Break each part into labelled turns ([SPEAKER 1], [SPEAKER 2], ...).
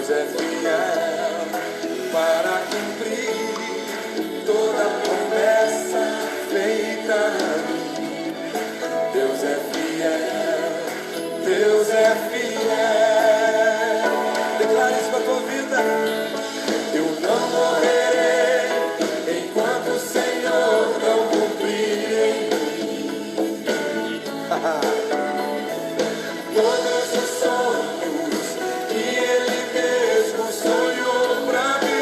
[SPEAKER 1] Deus é fiel para cumprir toda promessa feita a mim. Deus é fiel, Deus é fiel. Declare isso para a tua vida. Eu não morrerei enquanto o Senhor não cumprir em mim todos os sonhos que Ele mesmo sonhou pra mim.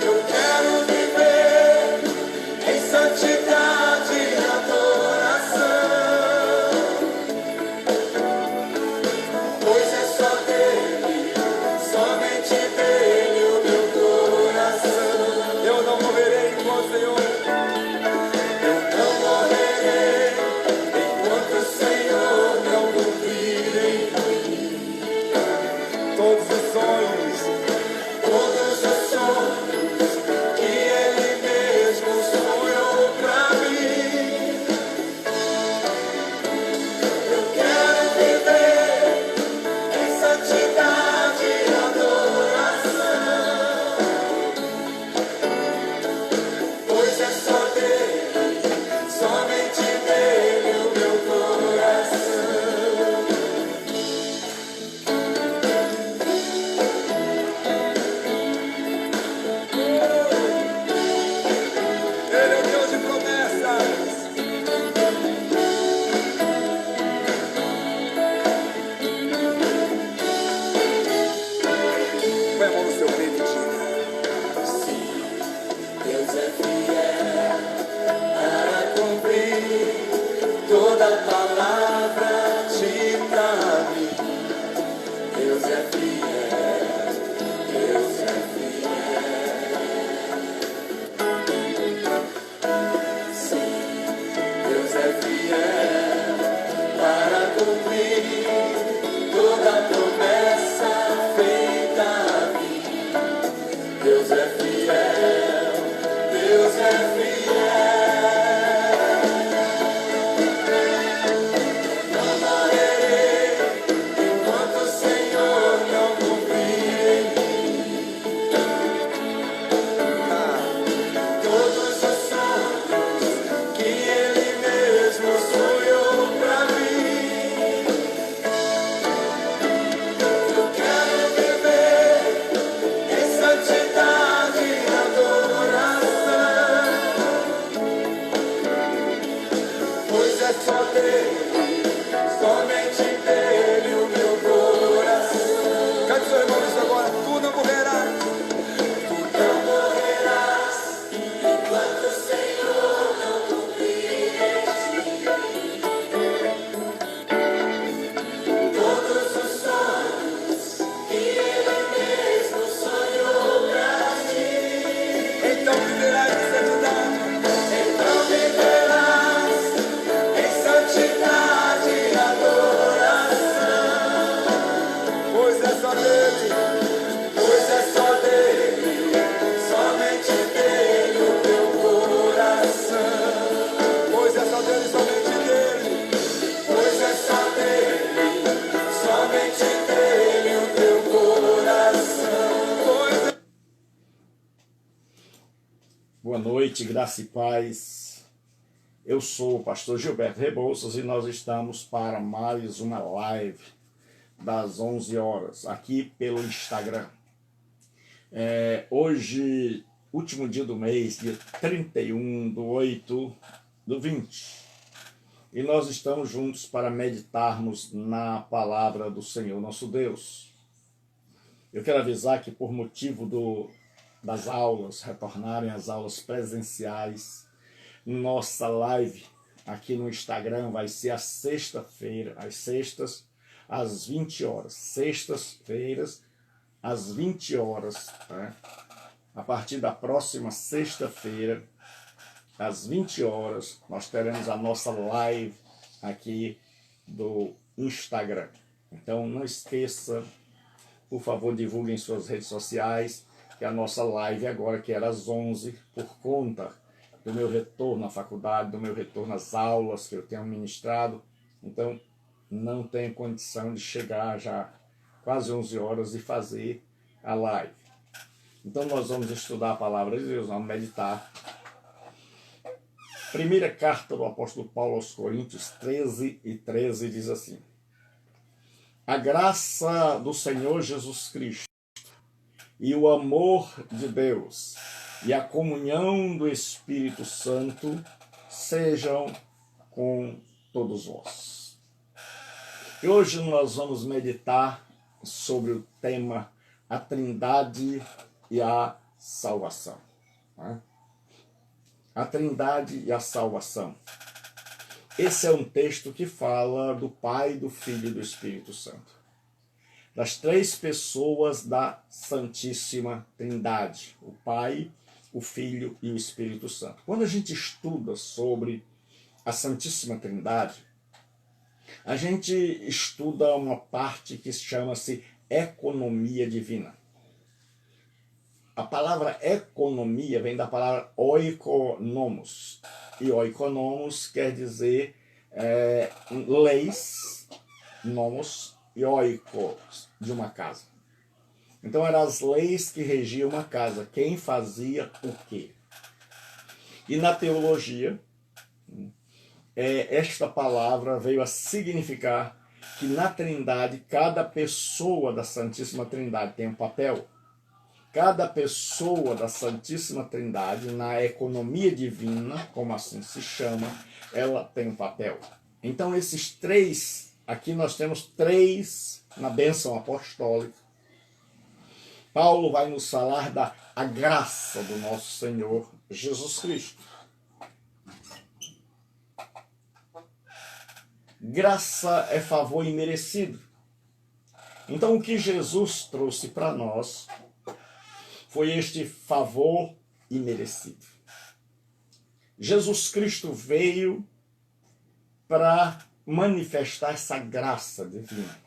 [SPEAKER 1] Eu quero viver em santidade e adoração, pois é só dele, somente dele o meu coração. Eu não morrerei enquanto o Senhor. Eu não morrerei enquanto o Senhor não cumprir em mim todos os sonhos que Ele mesmo sonhou pra mim. Eu quero viver em santidade e adoração, pois é só dele, somente dele o meu coração. Ele é o Deus de promessas. Põe a mão no seu peito e diga: sim, Deus é fiel para cumprir toda palavra dita a mim. Deus é fiel, Deus é fiel. Sim, Deus é fiel para cumprir toda promessa feita a mim. Deus é fiel, Deus é fiel. Não morrerei enquanto o Senhor não cumprir em mim todos os sonhos que Ele mesmo sonhou pra mim. Eu quero viver em santidade e adoração, pois é só dele, somente dele o meu coração. Cante seu irmão isso agora. Tu não morrerás, tu não morrerás enquanto o Senhor não cumprir em ti todos os sonhos que Ele mesmo sonhou pra ti. Então viverás em santidade. Então viverás em santidade e adoração, pois é só dele, somente dele o teu coração. Pois é só dele, somente dele, pois é só dele, somente dele o teu coração. Pois é...
[SPEAKER 2] Boa noite, graça e paz. Eu sou o pastor Gilberto Rebouças e nós estamos para mais uma live das 11 horas, aqui pelo Instagram. Hoje, último dia do mês, dia 31/8/20. E nós estamos juntos para meditarmos na palavra do Senhor nosso Deus. Eu quero avisar que por motivo das aulas, retornarem às aulas presenciais, nossa live aqui no Instagram vai ser a sexta-feira, às sextas, às 20 horas. Sextas-feiras, às 20 horas. Né? A partir da próxima sexta-feira, às 20 horas, nós teremos a nossa live aqui do Instagram. Então não esqueça, por favor, divulguem em suas redes sociais, que a nossa live agora, que era às 11, por conta do meu retorno à faculdade, do meu retorno às aulas que eu tenho ministrado. Então, não tenho condição de chegar já quase 11 horas e fazer a live. Então nós vamos estudar a palavra de Deus, vamos meditar. Primeira carta do apóstolo Paulo aos Coríntios 13:13 diz assim: a graça do Senhor Jesus Cristo e o amor de Deus e a comunhão do Espírito Santo sejam com todos vós. E hoje nós vamos meditar sobre o tema a Trindade e a salvação. A Trindade e a salvação. Esse é um texto que fala do Pai, do Filho e do Espírito Santo. Das três pessoas da Santíssima Trindade. O Pai, o Filho e o Espírito Santo. Quando a gente estuda sobre a Santíssima Trindade, a gente estuda uma parte que chama-se economia divina. A palavra economia vem da palavra oikonomos. E oikonomos quer dizer leis, nomos e oikos, de uma casa. Então eram as leis que regiam uma casa. Quem fazia o quê? E na teologia, esta palavra veio a significar que na Trindade, cada pessoa da Santíssima Trindade tem um papel. Cada pessoa da Santíssima Trindade, na economia divina, como assim se chama, ela tem um papel. Então esses três, aqui nós temos três na bênção apostólica. Paulo vai nos falar da graça do nosso Senhor Jesus Cristo. Graça é favor imerecido. Então o que Jesus trouxe para nós foi este favor imerecido. Jesus Cristo veio para manifestar essa graça divina.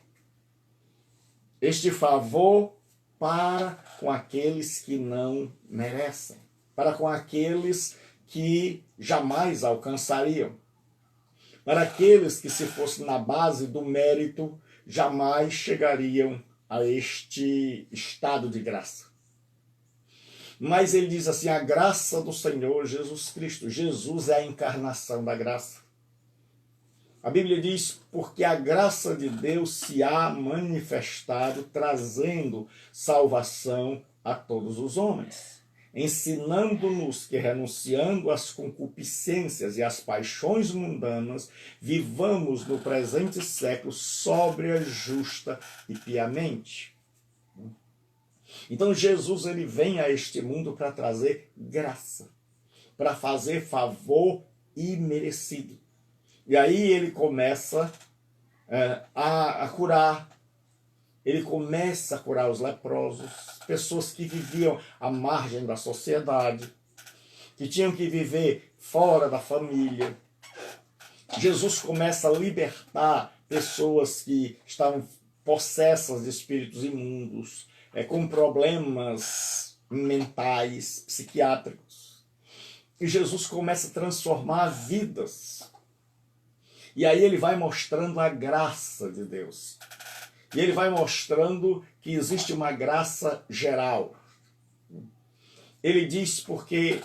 [SPEAKER 2] Este favor para com aqueles que não merecem, para com aqueles que jamais alcançariam, para aqueles que, se fosse na base do mérito, jamais chegariam a este estado de graça. Mas ele diz assim, a graça do Senhor Jesus Cristo. Jesus é a encarnação da graça. A Bíblia diz, porque a graça de Deus se há manifestado, trazendo salvação a todos os homens, ensinando-nos que, renunciando às concupiscências e às paixões mundanas, vivamos no presente século sóbria, justa e piamente. Então Jesus ele vem a este mundo para trazer graça, para fazer favor imerecido. E aí ele começa a curar, ele começa a curar os leprosos, pessoas que viviam à margem da sociedade, que tinham que viver fora da família. Jesus começa a libertar pessoas que estavam possessas de espíritos imundos, com problemas mentais, psiquiátricos. E Jesus começa a transformar vidas. E aí ele vai mostrando a graça de Deus. E ele vai mostrando que existe uma graça geral. Ele diz, porque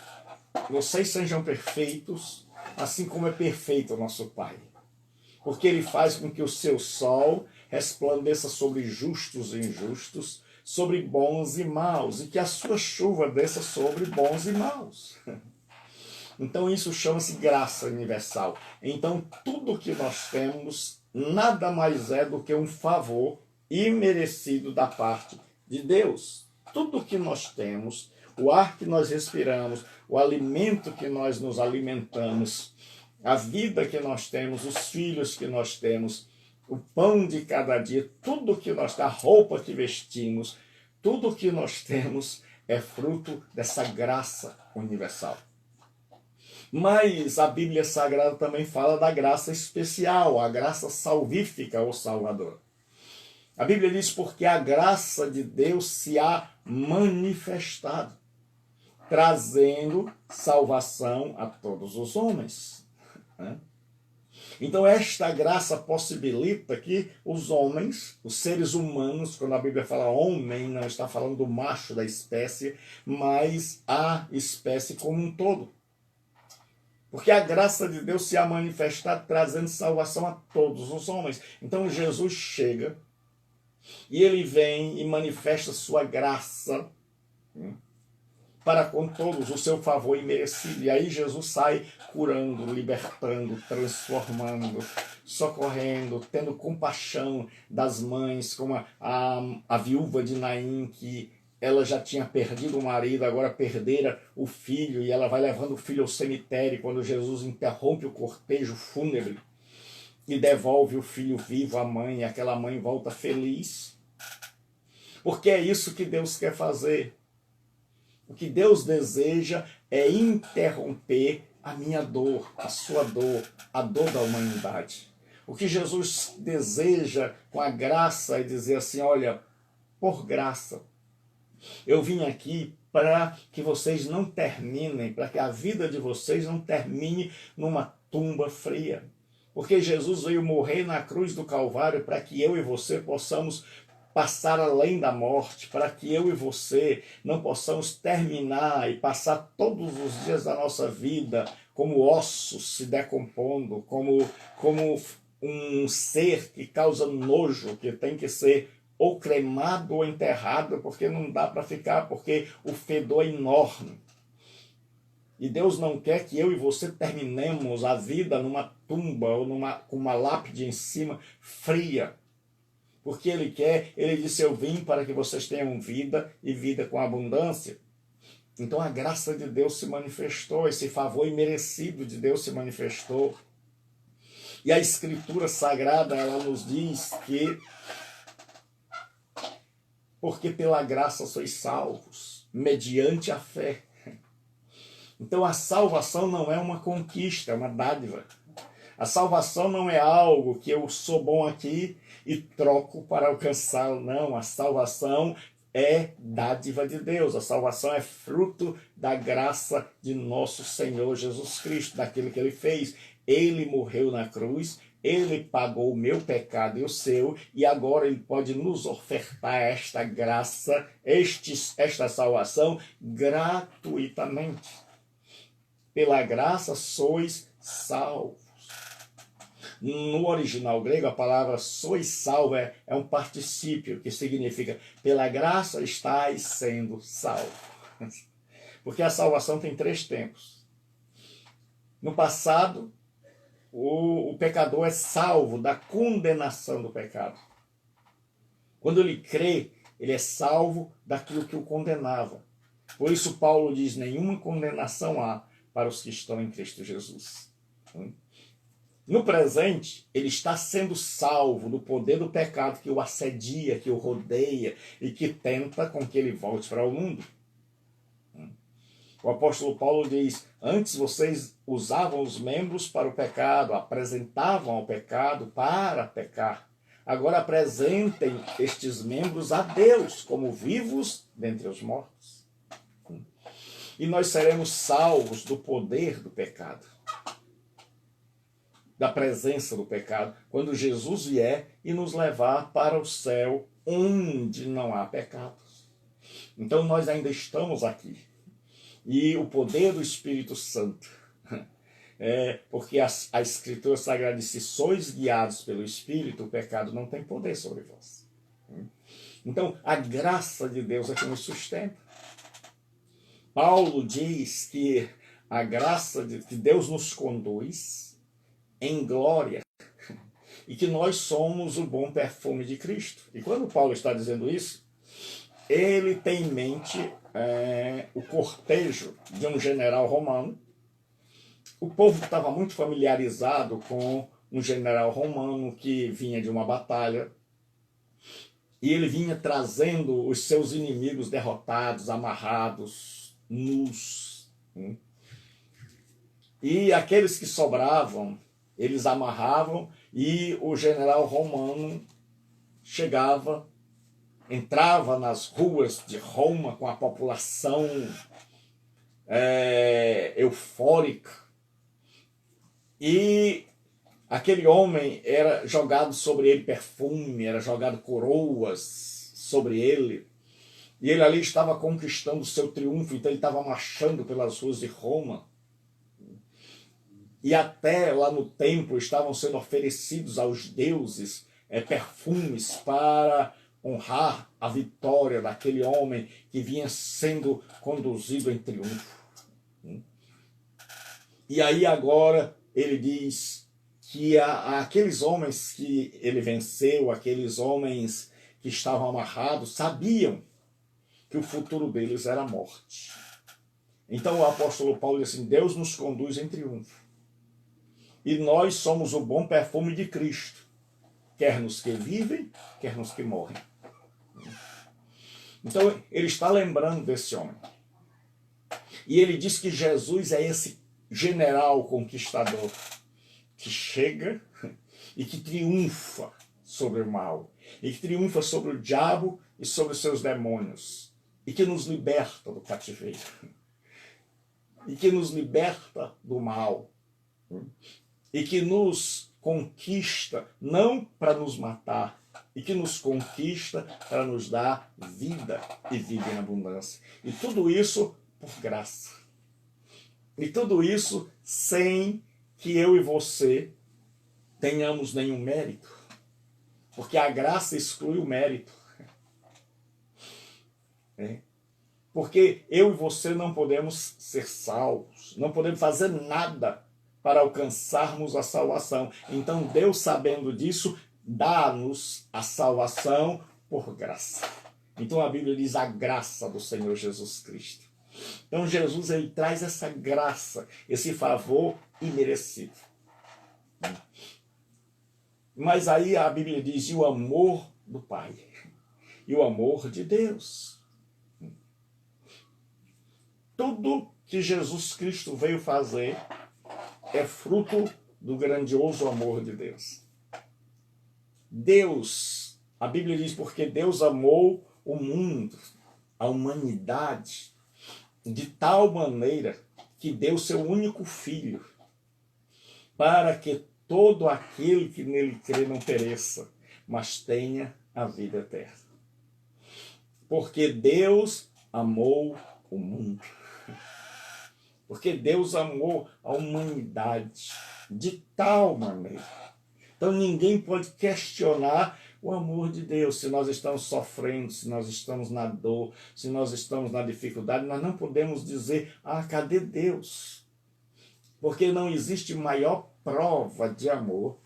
[SPEAKER 2] vocês sejam perfeitos, assim como é perfeito o nosso Pai. Porque ele faz com que o seu sol resplandeça sobre justos e injustos, sobre bons e maus, e que a sua chuva desça sobre bons e maus. Então isso chama-se graça universal. Então tudo que nós temos nada mais é do que um favor imerecido da parte de Deus. Tudo que nós temos, o ar que nós respiramos, o alimento que nós nos alimentamos, a vida que nós temos, os filhos que nós temos, o pão de cada dia, tudo que nós temos, a roupa que vestimos, tudo que nós temos é fruto dessa graça universal. Mas a Bíblia Sagrada também fala da graça especial, a graça salvífica ou salvadora. A Bíblia diz, porque a graça de Deus se há manifestado, trazendo salvação a todos os homens. Então esta graça possibilita que os homens, os seres humanos, quando a Bíblia fala homem, não está falando do macho da espécie, mas a espécie como um todo. Porque a graça de Deus se há manifestado trazendo salvação a todos os homens. Então Jesus chega e ele vem e manifesta sua graça para com todos, o seu favor imerecido. E aí Jesus sai curando, libertando, transformando, socorrendo, tendo compaixão das mães, como a viúva de Naim, que ela já tinha perdido o marido, agora perdera o filho, e ela vai levando o filho ao cemitério, quando Jesus interrompe o cortejo fúnebre e devolve o filho vivo à mãe, e aquela mãe volta feliz. Porque é isso que Deus quer fazer. O que Deus deseja é interromper a minha dor, a sua dor, a dor da humanidade. O que Jesus deseja com a graça é dizer assim, olha, por graça, eu vim aqui para que vocês não terminem, para que a vida de vocês não termine numa tumba fria. Porque Jesus veio morrer na cruz do Calvário para que eu e você possamos passar além da morte, para que eu e você não possamos terminar e passar todos os dias da nossa vida como ossos se decompondo, como um ser que causa nojo, que tem que ser ou cremado ou enterrado, porque não dá para ficar, porque o fedor é enorme. E Deus não quer que eu e você terminemos a vida numa tumba ou com uma lápide em cima fria. Porque Ele quer, Ele disse, eu vim para que vocês tenham vida e vida com abundância. Então a graça de Deus se manifestou, esse favor imerecido de Deus se manifestou. E a Escritura Sagrada, ela nos diz que porque pela graça sois salvos, mediante a fé. Então a salvação não é uma conquista, é uma dádiva. A salvação não é algo que eu sou bom aqui e troco para alcançá-lo. Não, a salvação é dádiva de Deus. A salvação é fruto da graça de nosso Senhor Jesus Cristo, daquilo que Ele fez. Ele morreu na cruz, Ele pagou o meu pecado e o seu, e agora Ele pode nos ofertar esta graça, esta salvação gratuitamente. Pela graça sois salvos. No original grego, a palavra sois salvo é um particípio, que significa pela graça estais sendo salvo. Porque a salvação tem 3 tempos. No passado, o pecador é salvo da condenação do pecado. Quando ele crê, ele é salvo daquilo que o condenava. Por isso Paulo diz, nenhuma condenação há para os que estão em Cristo Jesus. No presente, ele está sendo salvo do poder do pecado que o assedia, que o rodeia e que tenta com que ele volte para o mundo. O apóstolo Paulo diz, antes vocês usavam os membros para o pecado, apresentavam ao pecado para pecar. Agora apresentem estes membros a Deus como vivos dentre os mortos. E nós seremos salvos do poder do pecado, da presença do pecado, quando Jesus vier e nos levar para o céu, onde não há pecados. Então nós ainda estamos aqui. E o poder do Espírito Santo, porque a Escritura Sagrada diz, se sois guiados pelo Espírito, o pecado não tem poder sobre vós. Então, a graça de Deus é que nos sustenta. Paulo diz que a graça de Deus nos conduz em glória e que nós somos o bom perfume de Cristo. E quando Paulo está dizendo isso, ele tem em mente o cortejo de um general romano. O povo estava muito familiarizado com um general romano que vinha de uma batalha e ele vinha trazendo os seus inimigos derrotados, amarrados, nus. E aqueles que sobravam, eles amarravam e o general romano chegava, entrava nas ruas de Roma com a população eufórica e Aquele homem era jogado sobre ele perfume, era jogado coroas sobre ele. E ele ali estava conquistando o seu triunfo, então ele estava marchando pelas ruas de Roma. E até lá no templo estavam sendo oferecidos aos deuses perfumes para honrar a vitória daquele homem que vinha sendo conduzido em triunfo. E aí agora ele diz que aqueles homens que ele venceu, aqueles homens que estavam amarrados, sabiam que o futuro deles era a morte. Então o apóstolo Paulo diz assim, Deus nos conduz em triunfo. E nós somos o bom perfume de Cristo, quer nos que vivem, quer nos que morrem. Então ele está lembrando desse homem. E ele diz que Jesus é esse general conquistador que chega e que triunfa sobre o mal, e que triunfa sobre o diabo e sobre os seus demônios, e que nos liberta do cativeiro, e que nos liberta do mal, e que nos conquista não para nos matar, e que nos conquista para nos dar vida e vida em abundância. E tudo isso por graça. E tudo isso sem que eu e você tenhamos nenhum mérito. Porque a graça exclui o mérito. Porque eu e você não podemos ser salvos. Não podemos fazer nada para alcançarmos a salvação. Então Deus, sabendo disso, dá-nos a salvação por graça. Então a Bíblia diz a graça do Senhor Jesus Cristo. Então Jesus ele traz essa graça, esse favor imerecido. Mas aí a Bíblia diz, e o amor do Pai, e o amor de Deus. Tudo que Jesus Cristo veio fazer é fruto do grandioso amor de Deus. Deus, a Bíblia diz, porque Deus amou o mundo, a humanidade, de tal maneira que deu seu único filho, para que todo aquele que nele crê não pereça, mas tenha a vida eterna. Porque Deus amou o mundo. Porque Deus amou a humanidade de tal maneira. Então ninguém pode questionar o amor de Deus. Se nós estamos sofrendo, se nós estamos na dor, se nós estamos na dificuldade, nós não podemos dizer, cadê Deus? Porque não existe maior prova de amor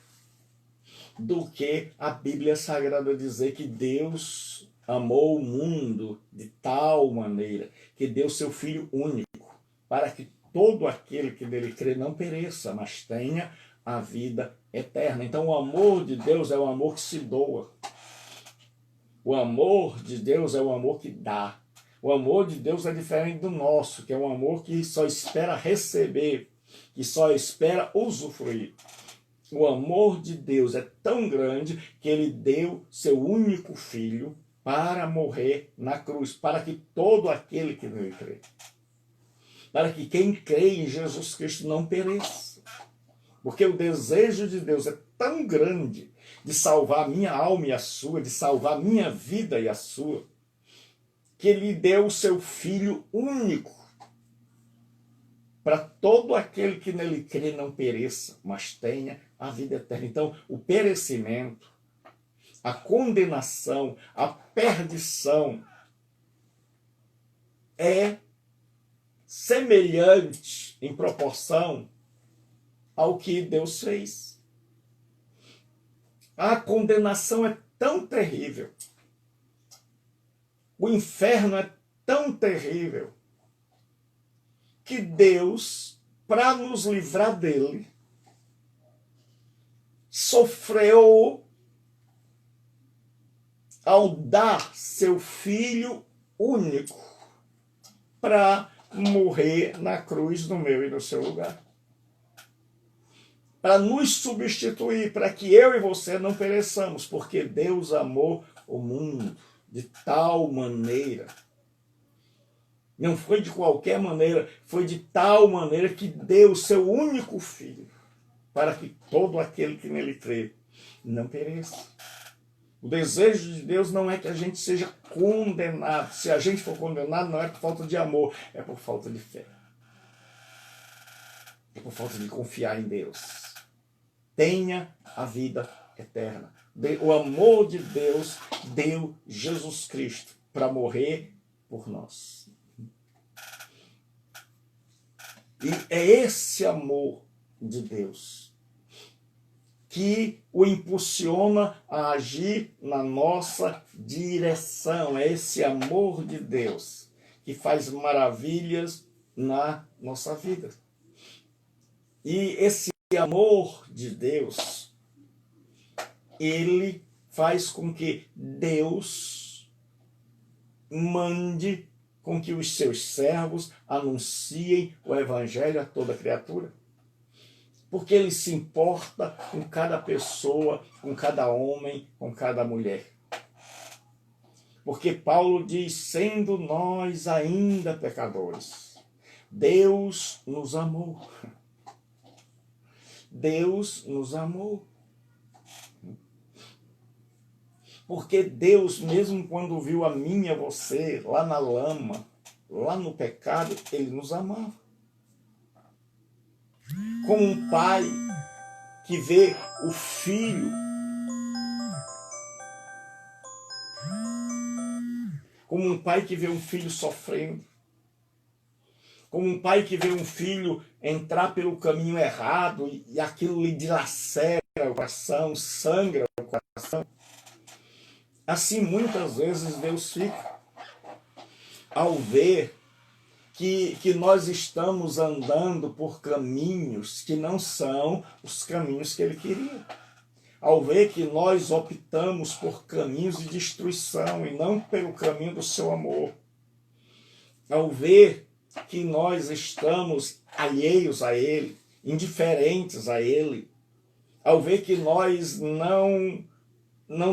[SPEAKER 2] do que a Bíblia Sagrada dizer que Deus amou o mundo de tal maneira que deu seu Filho único, para que todo aquele que nele crê não pereça, mas tenha a vida eterna. Então o amor de Deus é o amor que se doa. O amor de Deus é o amor que dá. O amor de Deus é diferente do nosso, que é um amor que só espera receber, que só espera usufruir. O amor de Deus é tão grande que ele deu seu único filho para morrer na cruz, para que todo aquele que nele crê, para que quem crê em Jesus Cristo não pereça. Porque o desejo de Deus é tão grande de salvar a minha alma e a sua, de salvar a minha vida e a sua, que ele deu o seu Filho único para todo aquele que nele crê não pereça, mas tenha a vida eterna. Então, o perecimento, a condenação, a perdição é semelhante em proporção ao que Deus fez. A condenação é tão terrível, o inferno é tão terrível, que Deus, para nos livrar dele, sofreu ao dar seu Filho único para morrer na cruz no meu e no seu lugar. Para nos substituir, para que eu e você não pereçamos, porque Deus amou o mundo de tal maneira. Não foi de qualquer maneira, foi de tal maneira que deu o seu único filho. para que todo aquele que nele crê não pereça. O desejo de Deus não é que a gente seja condenado. Se a gente for condenado, não é por falta de amor, é por falta de fé. É por falta de confiar em Deus. Tenha a vida eterna. O amor de Deus deu Jesus Cristo para morrer por nós. E é esse amor de Deus que o impulsiona a agir na nossa direção. É esse amor de Deus que faz maravilhas na nossa vida. E esse amor de Deus, ele faz com que Deus mande com que os seus servos anunciem o evangelho a toda criatura. Porque ele se importa com cada pessoa, com cada homem, com cada mulher. Porque Paulo diz, sendo nós ainda pecadores, Deus nos amou. Deus nos amou. Porque Deus, mesmo quando viu a mim e a você lá na lama, lá no pecado, ele nos amava. Como um pai que vê o filho, como um pai que vê um filho sofrendo, como um pai que vê um filho entrar pelo caminho errado e aquilo lhe dilacera o coração, sangra o coração. Assim, muitas vezes Deus fica ao ver que nós estamos andando por caminhos que não são os caminhos que ele queria. Ao ver que nós optamos por caminhos de destruição e não pelo caminho do seu amor. Ao ver que nós estamos alheios a ele, indiferentes a ele. Ao ver que nós não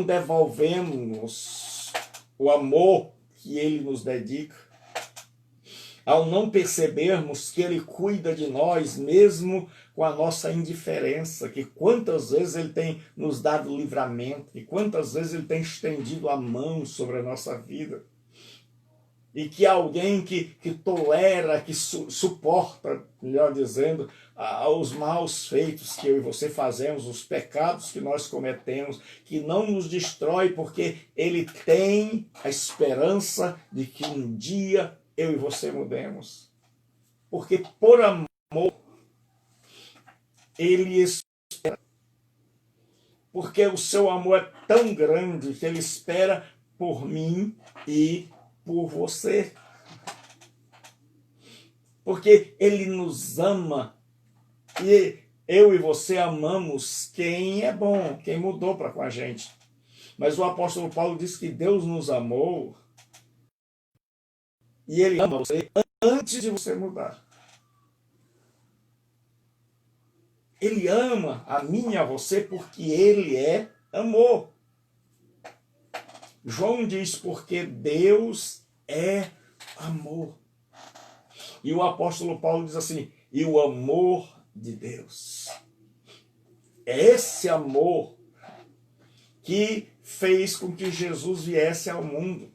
[SPEAKER 2] devolvemos o amor que ele nos dedica. Ao não percebermos que ele cuida de nós, mesmo com a nossa indiferença, que quantas vezes ele tem nos dado livramento, e quantas vezes ele tem estendido a mão sobre a nossa vida. E que alguém que tolera, que suporta, melhor dizendo, os maus feitos que eu e você fazemos, os pecados que nós cometemos, que não nos destrói, porque ele tem a esperança de que um dia eu e você mudemos. Porque por amor, ele espera. Porque o seu amor é tão grande que ele espera por mim e por você. Porque ele nos ama e eu e você amamos quem é bom, quem mudou para com a gente. Mas o apóstolo Paulo diz que Deus nos amou e ele ama você antes de você mudar. Ele ama a mim e a você porque ele é amor. João diz porque Deus é amor. E o apóstolo Paulo diz assim, e o amor de Deus. É esse amor que fez com que Jesus viesse ao mundo.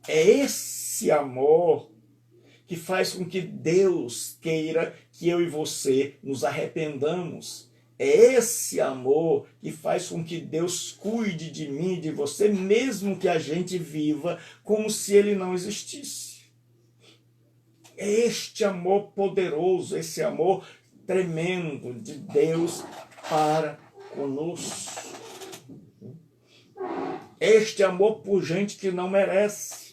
[SPEAKER 2] É esse amor que faz com que Deus queira que eu e você nos arrependamos. É esse amor que faz com que Deus cuide de mim e de você, mesmo que a gente viva como se ele não existisse. É este amor poderoso, esse amor tremendo de Deus para conosco. Este amor por gente que não merece.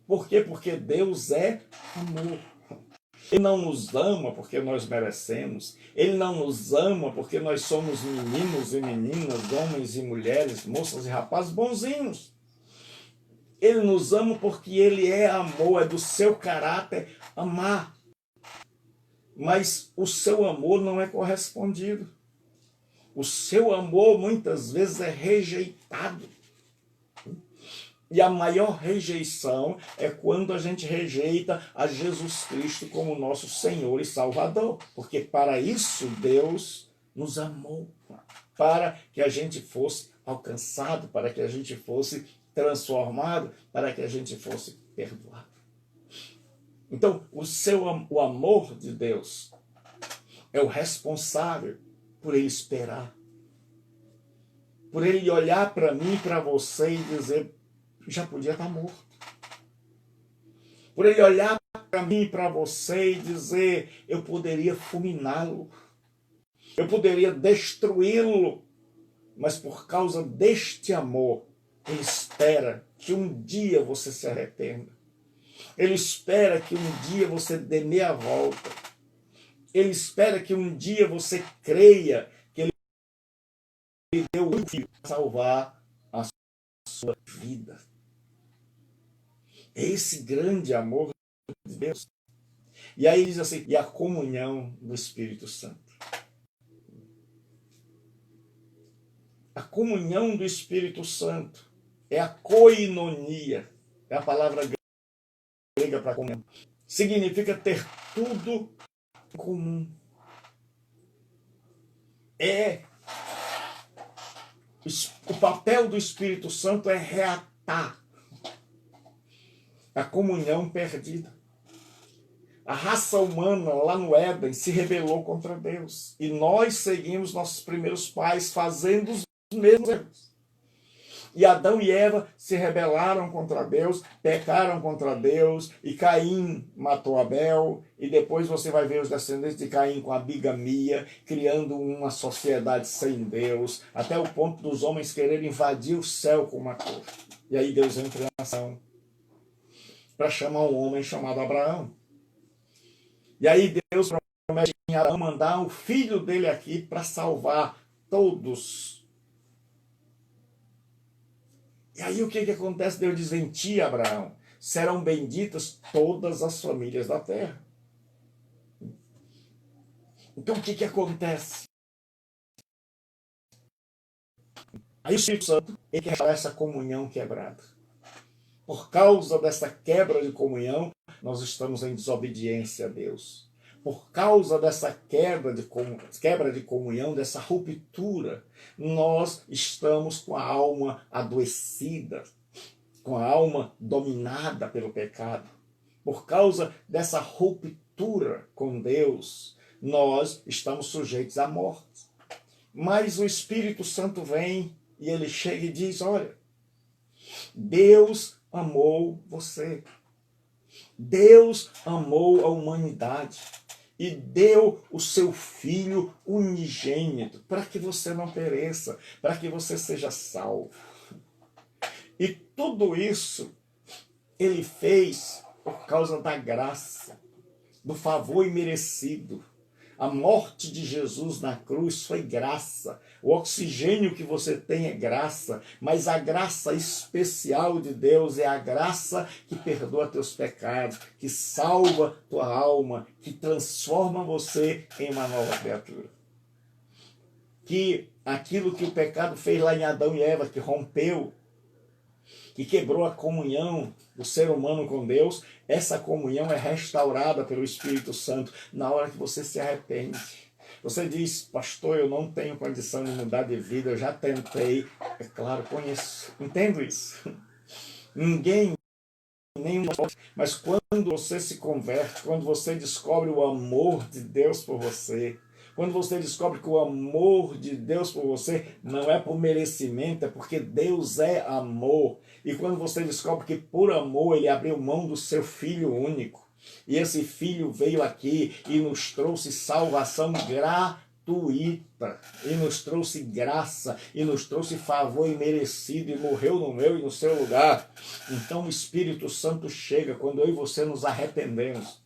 [SPEAKER 2] Por quê? Porque Deus é amor. Ele não nos ama porque nós merecemos. Ele não nos ama porque nós somos meninos e meninas, homens e mulheres, moças e rapazes bonzinhos. Ele nos ama porque ele é amor, é do seu caráter amar. Mas o seu amor não é correspondido. O seu amor muitas vezes é rejeitado. E a maior rejeição é quando a gente rejeita a Jesus Cristo como nosso Senhor e Salvador. Porque para isso Deus nos amou. Para que a gente fosse alcançado, para que a gente fosse transformado, para que a gente fosse perdoado. Então, o amor de Deus é o responsável por ele esperar. Por ele olhar para mim e para você e dizer, já podia estar morto. Por ele olhar para mim e para você e dizer, eu poderia fulminá-lo. Eu poderia destruí-lo. Mas por causa deste amor, ele espera que um dia você se arrependa. Ele espera que um dia você dê meia volta. Ele espera que um dia você creia que ele deu o filho para salvar a sua vida. É esse grande amor de Deus. E aí diz assim, e a comunhão do Espírito Santo. A comunhão do Espírito Santo é a koinonia, é a palavra grega para comunhão. Significa ter tudo em comum. O papel do Espírito Santo é reatar a comunhão perdida. A raça humana lá no Éden se rebelou contra Deus. E nós seguimos nossos primeiros pais fazendo os mesmos erros. E Adão e Eva se rebelaram contra Deus, pecaram contra Deus, e Caim matou Abel, e depois você vai ver os descendentes de Caim com a bigamia, criando uma sociedade sem Deus, até o ponto dos homens quererem invadir o céu com uma corte. E aí Deus entra em ação para chamar um homem chamado Abraão. E aí Deus promete em Abraão mandar o filho dele aqui para salvar todos. E aí o que acontece? Deus diz, em ti, Abraão, serão benditas todas as famílias da terra. Então o que acontece? Aí o Espírito Santo, ele quer restaurar essa comunhão quebrada. Por causa dessa quebra de comunhão, nós estamos em desobediência a Deus. Por causa dessa quebra de comunhão, dessa ruptura, nós estamos com a alma adoecida, com a alma dominada pelo pecado. Por causa dessa ruptura com Deus, nós estamos sujeitos à morte. Mas o Espírito Santo vem e ele chega e diz, olha, Deus amou você. Deus amou a humanidade e deu o seu Filho unigênito para que você não pereça, para que você seja salvo. E tudo isso ele fez por causa da graça, do favor imerecido. A morte de Jesus na cruz foi graça. O oxigênio que você tem é graça, mas a graça especial de Deus é a graça que perdoa teus pecados, que salva tua alma, que transforma você em uma nova criatura. Que aquilo que o pecado fez lá em Adão e Eva, que rompeu, que quebrou a comunhão do ser humano com Deus, essa comunhão é restaurada pelo Espírito Santo na hora que você se arrepende. Você diz, pastor, eu não tenho condição de mudar de vida, eu já tentei. É claro, conheço, entendo isso. Ninguém, nenhum, mas quando você se converte, quando você descobre o amor de Deus por você, quando você descobre que o amor de Deus por você não é por merecimento, é porque Deus é amor. E quando você descobre que por amor ele abriu mão do seu Filho único, e esse Filho veio aqui e nos trouxe salvação gratuita, e nos trouxe graça, e nos trouxe favor imerecido, e morreu no meu e no seu lugar. Então o Espírito Santo chega quando eu e você nos arrependemos,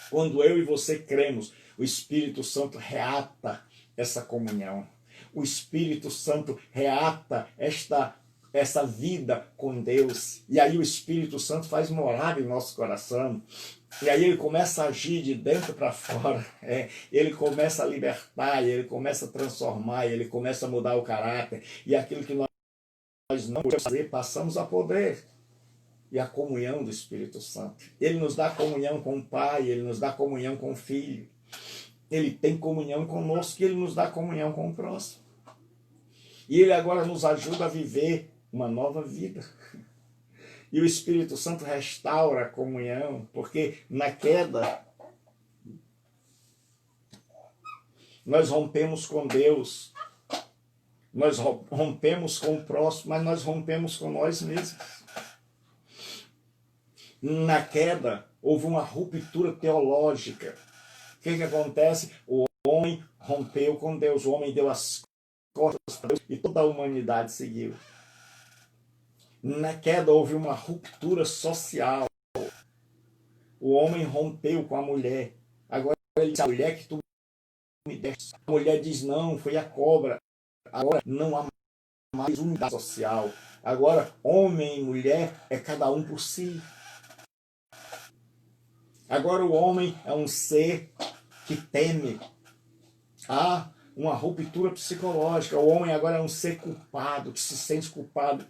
[SPEAKER 2] quando eu e você cremos. O Espírito Santo reata essa comunhão. O Espírito Santo reata essa vida com Deus. E aí o Espírito Santo faz morada em nosso coração. E aí ele começa a agir de dentro para fora. Ele começa a libertar, ele começa a transformar, ele começa a mudar o caráter. E aquilo que nós não podemos fazer, passamos a poder. e a comunhão do Espírito Santo. Ele nos dá comunhão com o Pai, ele nos dá comunhão com o Filho. Ele tem comunhão conosco e ele nos dá comunhão com o próximo. E ele agora nos ajuda a viver uma nova vida. E o Espírito Santo restaura a comunhão, porque na queda nós rompemos com Deus, nós rompemos com o próximo, mas nós rompemos com nós mesmos. Na queda houve uma ruptura teológica. O que acontece? O homem rompeu com Deus, o homem deu as costas para Deus e toda a humanidade seguiu. Na queda houve uma ruptura social. O homem rompeu com a mulher. Agora ele diz, a mulher que tu me deste. A mulher diz, não, foi a cobra. Agora não há mais unidade social. Agora homem e mulher é cada um por si. Agora o homem é um ser que teme. Há uma ruptura psicológica. O homem agora é um ser culpado, que se sente culpado.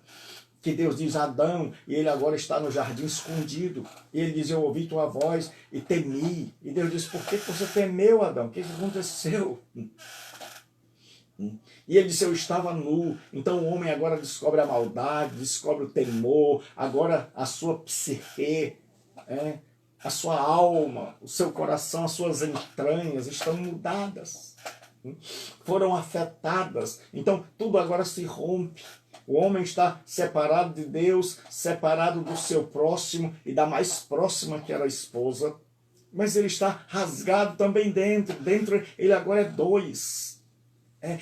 [SPEAKER 2] Que Deus diz, Adão, e ele agora está no jardim escondido. E ele diz, eu ouvi tua voz e temi. E Deus diz, por que você temeu, Adão? O que aconteceu? E ele disse, eu estava nu. Então o homem agora descobre a maldade, descobre o temor. Agora a sua psique, a sua alma, o seu coração, as suas entranhas estão mudadas. Foram afetadas. Então tudo agora se rompe. O homem está separado de Deus, separado do seu próximo e da mais próxima, que era a esposa. Mas ele está rasgado também dentro. Dentro ele agora é dois.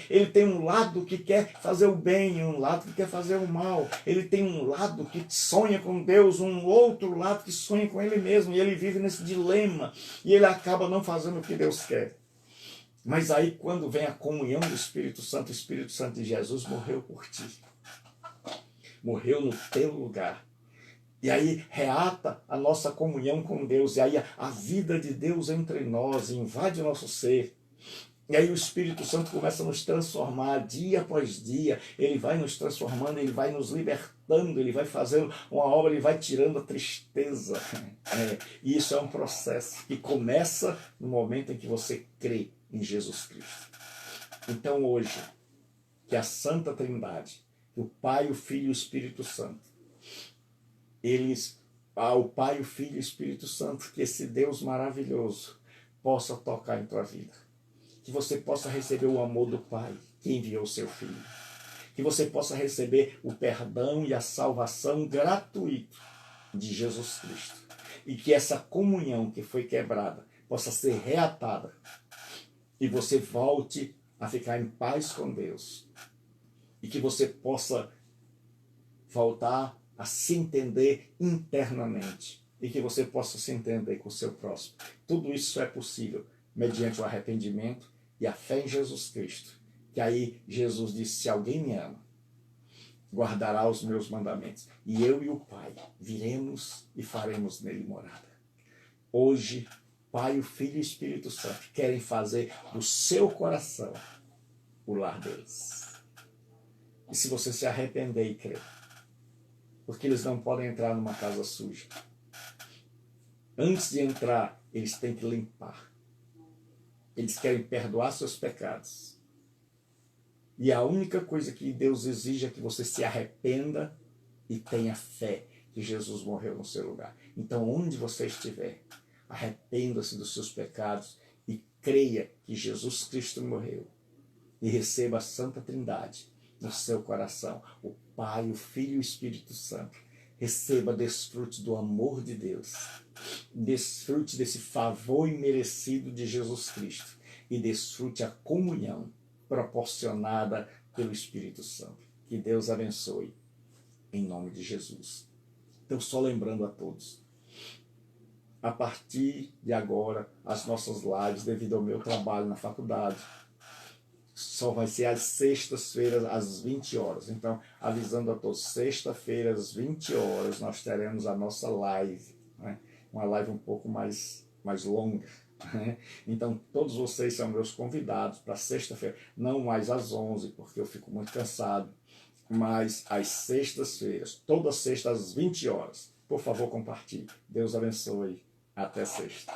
[SPEAKER 2] Ele tem um lado que quer fazer o bem e um lado que quer fazer o mal. Ele tem um lado que sonha com Deus, um outro lado que sonha com ele mesmo. E ele vive nesse dilema. E ele acaba não fazendo o que Deus quer. Mas aí quando vem a comunhão do Espírito Santo, o Espírito Santo de Jesus morreu por ti. Morreu no teu lugar. E aí reata a nossa comunhão com Deus. E aí a vida de Deus entre nós invade o nosso ser. E aí o Espírito Santo começa a nos transformar dia após dia. Ele vai nos transformando, ele vai nos libertando, ele vai fazendo uma obra, ele vai tirando a tristeza. E isso é um processo que começa no momento em que você crê em Jesus Cristo. Então hoje, que a Santa Trindade, o Pai, o Filho e o Espírito Santo, o Pai, o Filho e o Espírito Santo, que esse Deus maravilhoso possa tocar em tua vida. Que você possa receber o amor do Pai, que enviou o seu Filho. Que você possa receber o perdão e a salvação gratuito de Jesus Cristo. E que essa comunhão que foi quebrada possa ser reatada. E você volte a ficar em paz com Deus. E que você possa voltar a se entender internamente. E que você possa se entender com o seu próximo. Tudo isso é possível mediante o arrependimento e a fé em Jesus Cristo. Que aí Jesus disse, se alguém me ama, guardará os meus mandamentos. E eu e o Pai viremos e faremos nele morada. Hoje, Pai, o Filho e o Espírito Santo querem fazer do seu coração o lar deles. E se você se arrepender e crer, porque eles não podem entrar numa casa suja. Antes de entrar, eles têm que limpar. Eles querem perdoar seus pecados. E a única coisa que Deus exige é que você se arrependa e tenha fé que Jesus morreu no seu lugar. Então, onde você estiver, arrependa-se dos seus pecados e creia que Jesus Cristo morreu. E receba a Santa Trindade no seu coração. O Pai, o Filho e o Espírito Santo. Receba, desfrute do amor de Deus. Desfrute desse favor imerecido de Jesus Cristo. E desfrute a comunhão proporcionada pelo Espírito Santo. Que Deus abençoe. Em nome de Jesus. Então, só lembrando a todos. A partir de agora, as nossas lives, devido ao meu trabalho na faculdade, só vai ser às sextas-feiras, às 20 horas. Então, avisando a todos, sexta-feira, às 20 horas, nós teremos a nossa live. Né? Uma live um pouco mais longa. Né? Então, todos vocês são meus convidados para sexta-feira. Não mais às 11, porque eu fico muito cansado. Mas às sextas-feiras, toda sexta às 20 horas, Por favor, compartilhe. Deus abençoe. Até sexta.